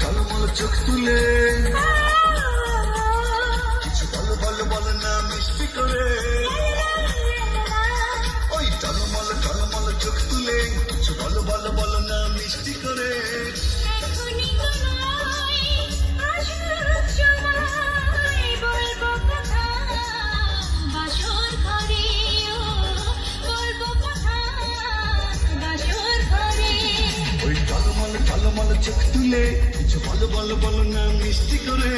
ঝলমল চোখ তুলে কিছু বলো বলো বলো না মিষ্টি করে। ওই ঝলমল ঝলমল চোখ তুলে কিছু বলো বলো বলো না মিষ্টি করে। ওই ঝলমল ঝলমল চোখ তুলে কিছু বলো বলো বলো না মিষ্টি করে।